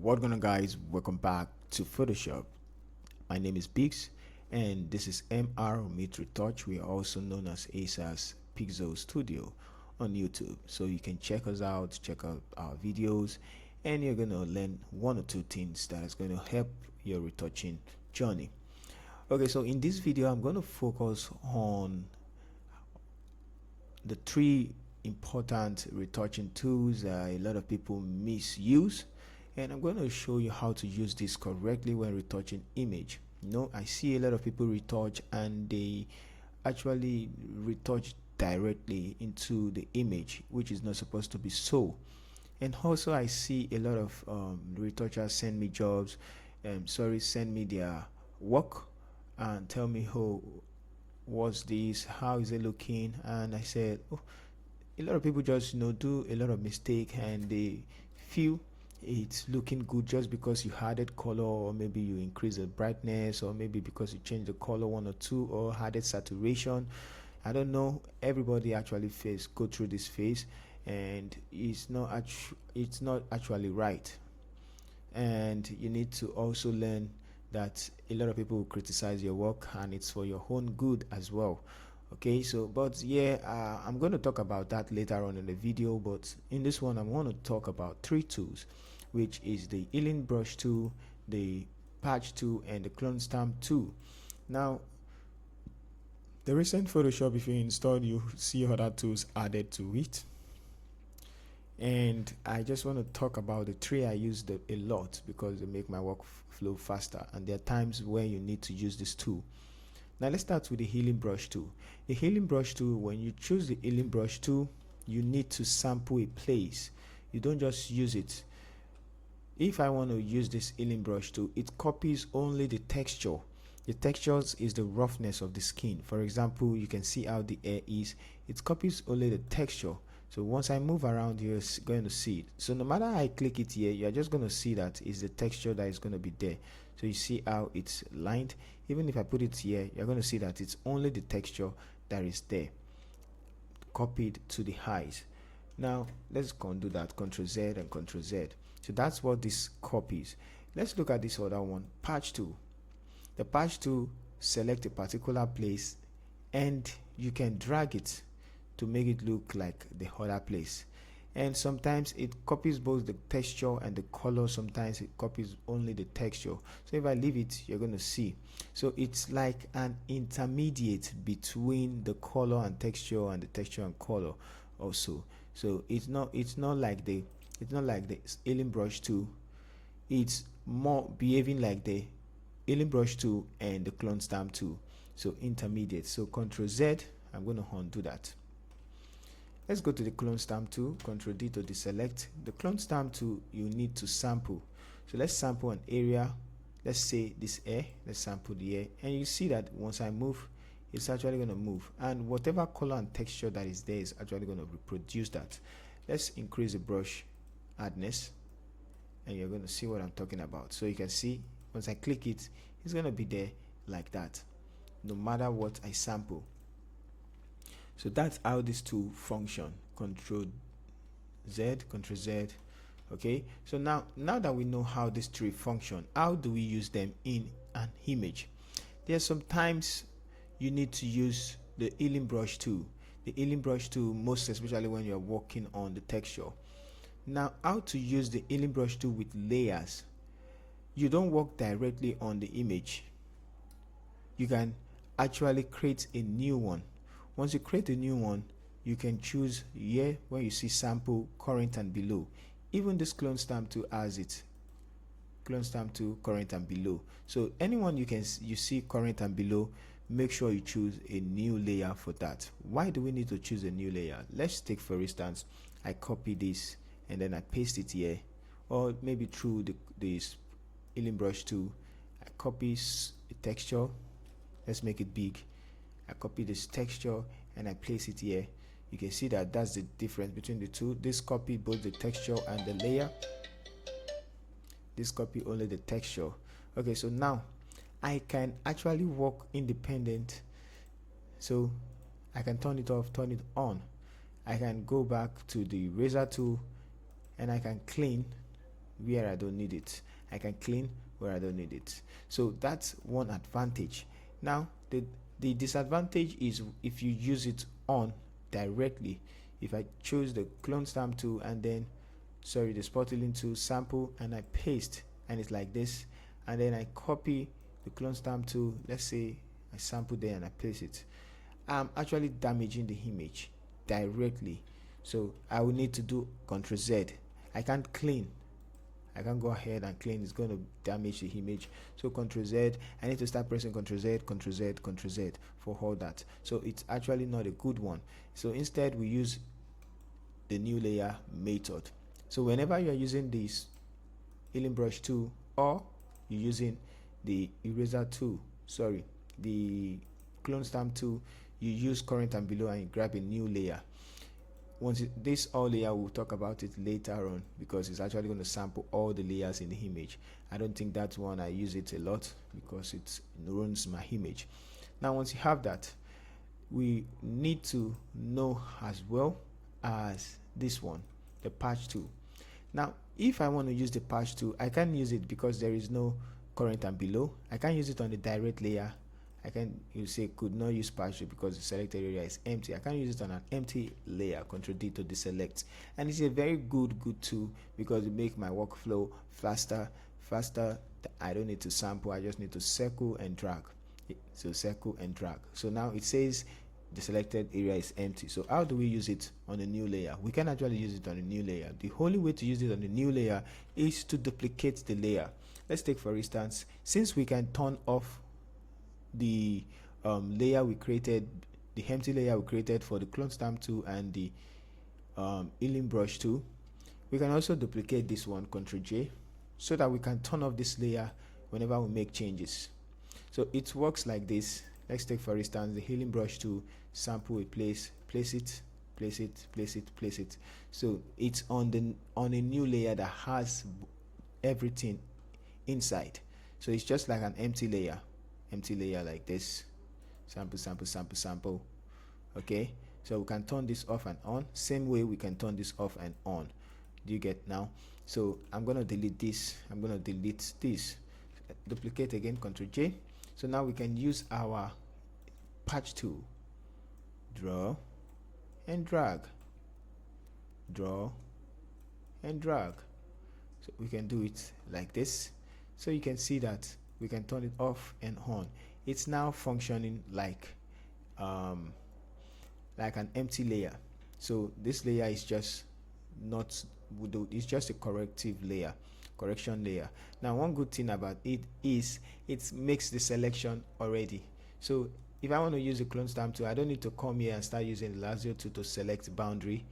What going on, guys? Welcome back to Photoshop. My name is Biggs and this is MR Retouch. We are also known as ASAS Pixel Studio on YouTube. So you can check us out, check out our videos, and you're going to learn one or two things that is going to help your retouching journey. Okay, so in this video I'm going to focus on the three important retouching tools a lot of people misuse, and I'm going to show you how to use this correctly when retouching image. I see a lot of people retouch and they actually retouch directly into the image, which is not supposed to be so. And also I see a lot of retouchers send me jobs, send me their work and tell me, oh, what's this, how is it looking? And I said, oh, a lot of people just do a lot of mistake and they feel it's looking good just because you added color, or maybe you increase the brightness, or maybe because you change the color one or two, or added saturation. I don't know. Everybody actually go through this phase, and it's not actually right. And you need to also learn that a lot of people will criticize your work and it's for your own good as well. Okay, so but yeah, I'm going to talk about that later on in the video, but in this one I'm going to talk about three tools, which is the healing brush tool, the patch tool, and the clone stamp tool. Now the recent Photoshop, if you install, you see other tools added to it, and I just want to talk about the three I use a lot because they make my work flow faster, and there are times where you need to use this tool. Now let's start with the healing brush tool. The healing brush tool, when you choose the healing brush tool, you need to sample a place. You don't just use it. If I want to use this healing brush tool, it copies only the texture. The textures is the roughness of the skin. For example, you can see how the hair is. It copies only the texture. So once I move around, you're going to see it. So no matter how I click it here, you're just going to see that is the texture that is going to be there. So you see how it's lined. Even if I put it here, you're going to see that it's only the texture that is there, copied to the highs. Now let's undo that, Ctrl Z and Ctrl Z. So that's what this copies. Let's look at this other one, patch tool. The patch tool, select a particular place and you can drag it to make it look like the other place. And sometimes it copies both the texture and the color. Sometimes it copies only the texture. So if I leave it, you're going to see. So it's like an intermediate between the color and texture and the texture and color also. So it's not like the healing brush tool. It's more behaving like the healing brush tool and the clone stamp tool. So intermediate. So Ctrl Z, I'm going to undo that. Let's go to the clone stamp tool, Ctrl D to deselect. The clone stamp tool, you need to sample. So let's sample an area. Let's say this air. Let's sample the air. And you see that once I move, it's actually going to move. And whatever color and texture that is there is actually going to reproduce that. Let's increase the brush hardness. And you're going to see what I'm talking about. So you can see, once I click it, it's going to be there like that, no matter what I sample. So that's how this tool function. Ctrl Z. Okay, so now that we know how these three function, how do we use them in an image? There's sometimes you need to use the healing brush tool. The healing brush tool, most especially when you're working on the texture. Now, how to use the healing brush tool with layers? You don't work directly on the image. You can actually create a new one. Once you create a new one, you can choose here where you see sample, current, and below. Even this clone stamp tool has it. Clone stamp tool, current, and below. So anyone you see current and below, make sure you choose a new layer for that. Why do we need to choose a new layer? Let's take, for instance, I copy this and then I paste it here, or maybe through this healing brush tool, I copy the texture. Let's make it big. I copy this texture and I place it here. You can see that that's the difference between the two. This copy both the texture and the layer. This copy only the texture. Okay, so now I can actually work independent. So I can turn it off, turn it on. I can go back to the razor tool and I can clean where I don't need it. I can clean where I don't need it. So that's one advantage. Now the disadvantage is if you use it on directly. If I choose the clone stamp tool and then the spotting tool, sample, and I paste, and it's like this, and then I copy the clone stamp tool, let's say I sample there and I paste it, I'm actually damaging the image directly. So I will need to do Ctrl Z. I can't clean. I can't go ahead and clean. It's going to damage the image. So Ctrl Z. I need to start pressing Ctrl Z, Ctrl Z, Ctrl Z for all that. So it's actually not a good one. So instead we use the new layer method. So whenever you are using this healing brush tool, or you're using the eraser tool, the clone stamp tool, you use current and below and you grab a new layer. Once this all layer, we'll talk about it later on, because it's actually going to sample all the layers in the image. I don't think that's one I use it a lot because it ruins my image. Now once you have that, we need to know as well as this one, the patch tool. Now if I want to use the patch tool, I can use it because there is no current and below. I can use it on the direct layer. I can, you say, could not use patch tool because the selected area is empty. I can use it on an empty layer, Ctrl D to deselect, and it's a very good tool because it makes my workflow faster. I don't need to sample, I just need to circle and drag. So circle and drag. So now it says the selected area is empty. So how do we use it on a new layer? We can actually use it on a new layer. The only way to use it on a new layer is to duplicate the layer. Let's take, for instance, since we can turn off the layer we created, the empty layer we created for the clone stamp tool and the healing brush tool, we can also duplicate this one, Ctrl J, so that we can turn off this layer whenever we make changes. So it works like this. Let's take, for instance, the healing brush tool, sample a place it. So it's on a new layer that has everything inside. So it's just like an empty layer like this. Sample. Okay, so we can turn this off and on. Same way we can turn this off and on. Do you get now? So I'm going to delete this. Duplicate again, Ctrl J. So now we can use our patch tool. Draw and drag. So we can do it like this. So you can see that we can turn it off and on. It's now functioning like an empty layer. So this layer is just not, it's just a correction layer. Now one good thing about it is it makes the selection already. So if I want to use a clone stamp tool, I don't need to come here and start using the lasso tool to select boundary,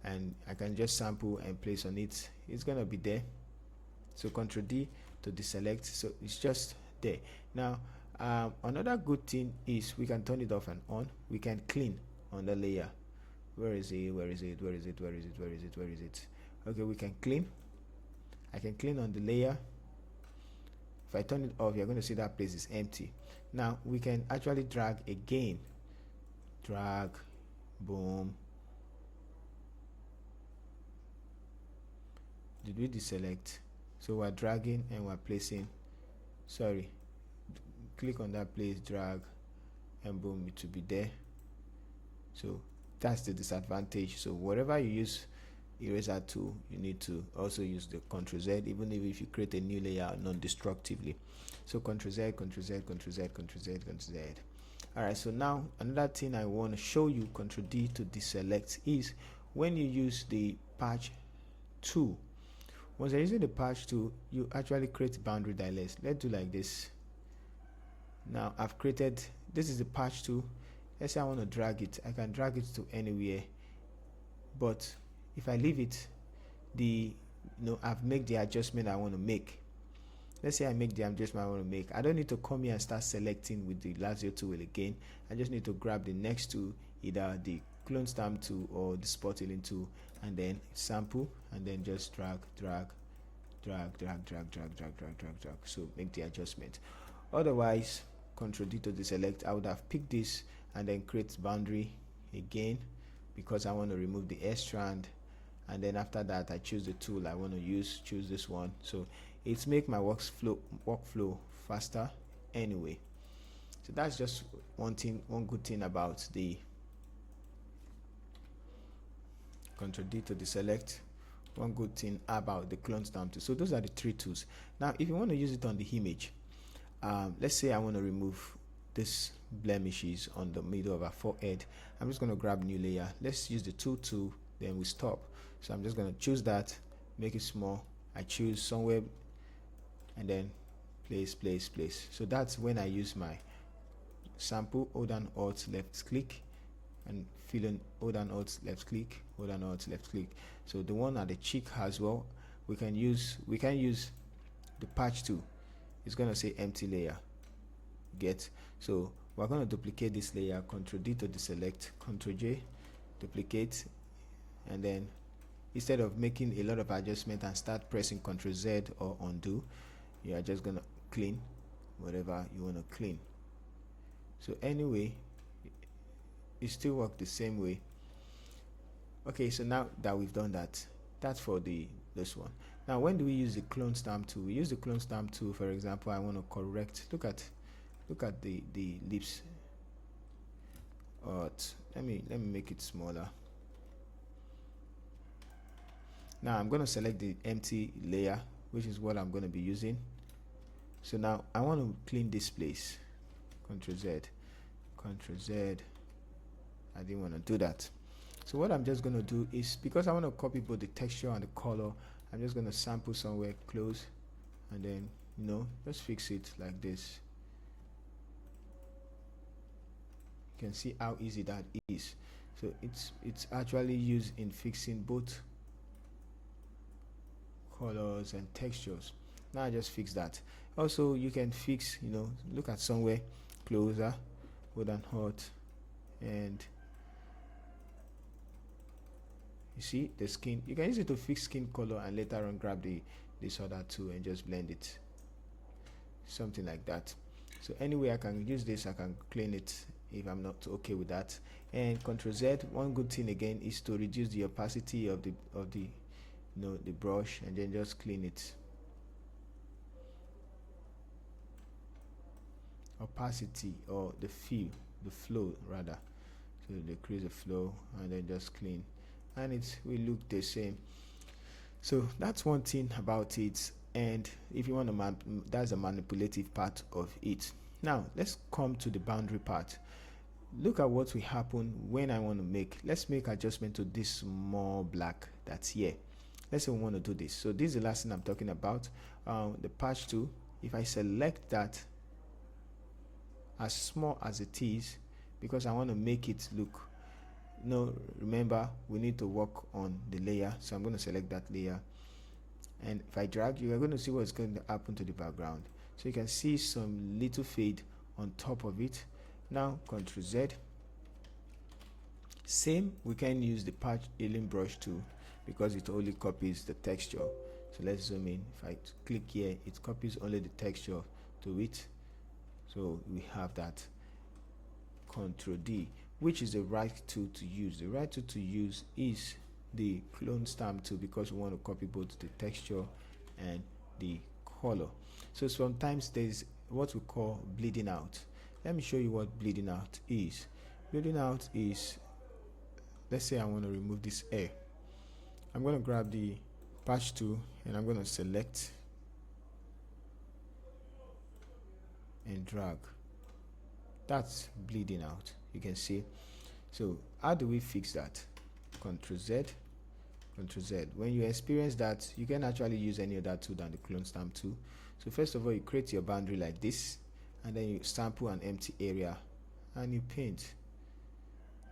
and I can just sample and place on it. It's gonna be there. So Ctrl D to deselect, so it's just there. Now another good thing is we can turn it off and on. We can clean on the layer. Where is it? Okay, we can clean. I can clean on the layer. If I turn it off, you're going to see that place is empty. Now we can actually drag again. Drag, boom. Did we deselect? So we're dragging and we're placing. Click on that place, drag, and boom, it will be there. So that's the disadvantage. So whatever you use eraser tool, you need to also use the Ctrl Z, even if you create a new layer non-destructively. So Ctrl Z. Alright, so now another thing I want to show you, Ctrl D to deselect, is when you use the patch tool. Once you're using the patch tool, you actually create boundary dilets. Let's do like this. Now I've created, this is the patch tool. Let's say I want to drag it. I can drag it to anywhere, but if I leave it, I've made the adjustment I want to make. Let's say I make the adjustment I want to make. I don't need to come here and start selecting with the lasso tool again. I just need to grab the next tool, either the clone stamp tool or the spot healing tool, and then sample, and then just drag. So make the adjustment. Otherwise, Ctrl D to deselect. I would have picked this and then create boundary again, because I want to remove the S strand, and then after that I choose the tool I want to use, choose this one. So it's make my workflow faster anyway. So that's just one good thing about the Ctrl D to deselect. One good thing about the clone stamp tool. So those are the 3 tools. Now if you want to use it on the image, let's say I want to remove this blemishes on the middle of our forehead, I'm just going to grab new layer. Let's use the tool, then we stop. So I'm just going to choose that, make it small. I choose somewhere and then place. So that's when I use my sample, hold down Alt left click, and fill in, hold down Alt left click, hold down Alt left click. So the one at the cheek as well, we can use the patch tool. It's going to say empty layer, get. So we're going to duplicate this layer, Ctrl D to deselect, Ctrl J, duplicate, and then instead of making a lot of adjustment and start pressing Ctrl Z or undo, you are just going to clean whatever you want to clean. So anyway, it still works the same way. Okay, so now that we've done that, that's for this one. Now when do we use the clone stamp tool? We use the clone stamp tool, for example, I want to correct, look at the lips. Let me make it smaller. Now I'm going to select the empty layer, which is what I'm going to be using. So now I want to clean this place. Ctrl Z. I didn't want to do that. So what I'm just going to do is, because I want to copy both the texture and the color, I'm just going to sample somewhere close, and then just fix it like this. You can see how easy that is. So it's actually used in fixing both colors and textures. Now I just fix that. Also you can fix, look at somewhere closer, hold on hot, and you see the skin. You can use it to fix skin color and later on grab this other tool and just blend it, something like that. So anyway, I can use this, I can clean it if I'm not okay with that. And Ctrl Z. One good thing again is to reduce the opacity of the the brush, and then just clean it. Opacity, or the flow rather. So decrease the flow and then just clean, and it will look the same. So that's one thing about it. And if you want to that's the manipulative part of it. Now let's come to the boundary part. Look at what will happen when I want to let's make adjustment to this small black that's here. Let's say we want to do this. So this is the last thing I'm talking about, the patch tool. If I select that as small as it is, because I want to make it look, remember we need to work on the layer, so I'm going to select that layer, and if I drag, you are going to see what's going to happen to the background. So you can see some little fade on top of it. Now Ctrl Z. Same, we can use the patch healing brush tool because it only copies the texture. So let's zoom in. If I click here, it copies only the texture to it. So we have that. Ctrl D, which is the right tool to use. The right tool to use is the clone stamp tool, because we want to copy both the texture and the color. So sometimes there's what we call bleeding out. Let me show you what bleeding out is. Bleeding out is, let's say I want to remove this hair. I'm going to grab the patch tool and I'm going to select and drag. That's bleeding out, you can see. So how do we fix that? Ctrl Z, Ctrl Z. When you experience that, you can actually use any other tool than the clone stamp tool. So first of all, you create your boundary like this, and then you sample an empty area and you paint.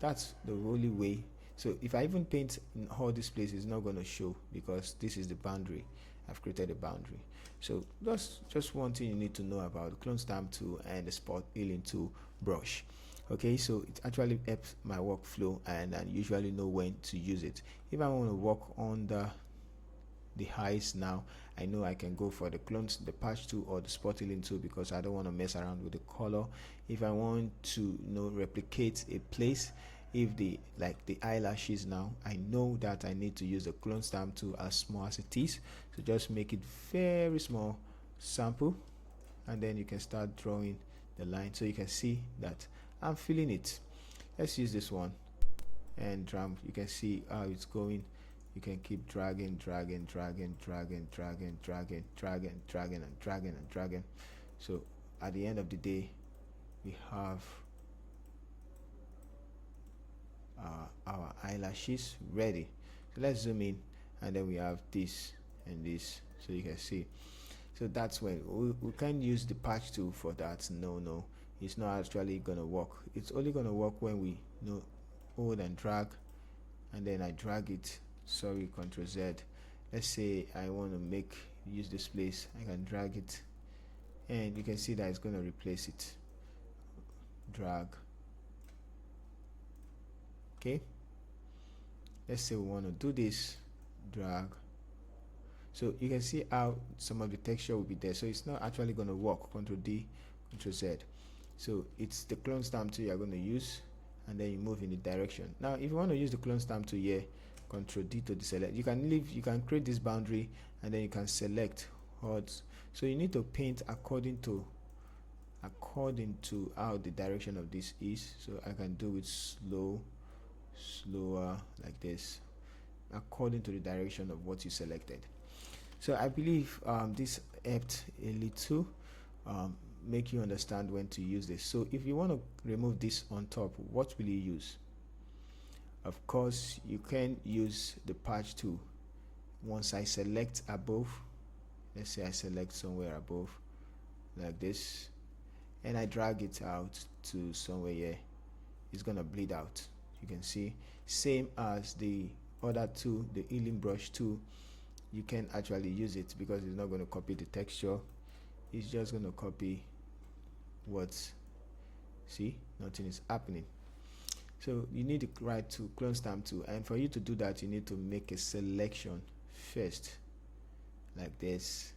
That's the only way. So if I even paint in all these places, it's not going to show because this is the boundary. I've created a boundary. So that's just one thing you need to know about the clone stamp tool and the spot healing tool brush. Okay, so it actually helps my workflow, and I usually know when to use it. If I want to work on the eyes now, I know I can go for the patch tool or the spot healing tool because I don't want to mess around with the color. If I want to replicate a place, if the eyelashes, now I know that I need to use the clone stamp tool as small as it is, so just make it very small sample, and then you can start drawing the line so you can see that I'm feeling it. Let's use this one, and you can see how it's going. You can keep dragging, dragging, dragging, dragging, dragging, dragging, dragging, dragging, and dragging and dragging. So at the end of the day, we have our eyelashes ready. So let's zoom in, and then we have this and this, so you can see. So that's when we can't use the patch tool for that. No, it's not actually gonna work. It's only gonna work when we hold and drag, and then I drag it. Sorry, Ctrl Z. Let's say I want to use this place. I can drag it, and you can see that it's going to replace it. Drag. Okay, let's say we want to do this. Drag. So you can see how some of the texture will be there, so it's not actually going to work. Ctrl D, Ctrl Z. So it's the clone stamp tool you're going to use, and then you move in the direction. Now if you want to use the clone stamp tool here, Ctrl D to deselect. You can create this boundary, and then you can select odds. So you need to paint according to how the direction of this is. So I can do it slower like this, according to the direction of what you selected. So I believe this helped a little make you understand when to use this. So if you want to remove this on top, what will you use? Of course, you can use the patch tool. Once I select above, let's say I select somewhere above like this, and I drag it out to somewhere here, it's gonna bleed out. You can see, same as the other tool, the healing brush tool, you can actually use it because it's not going to copy the texture, it's just going to copy what's, see, nothing is happening. So you need the right to clone stamp tool, and for you to do that you need to make a selection first like this,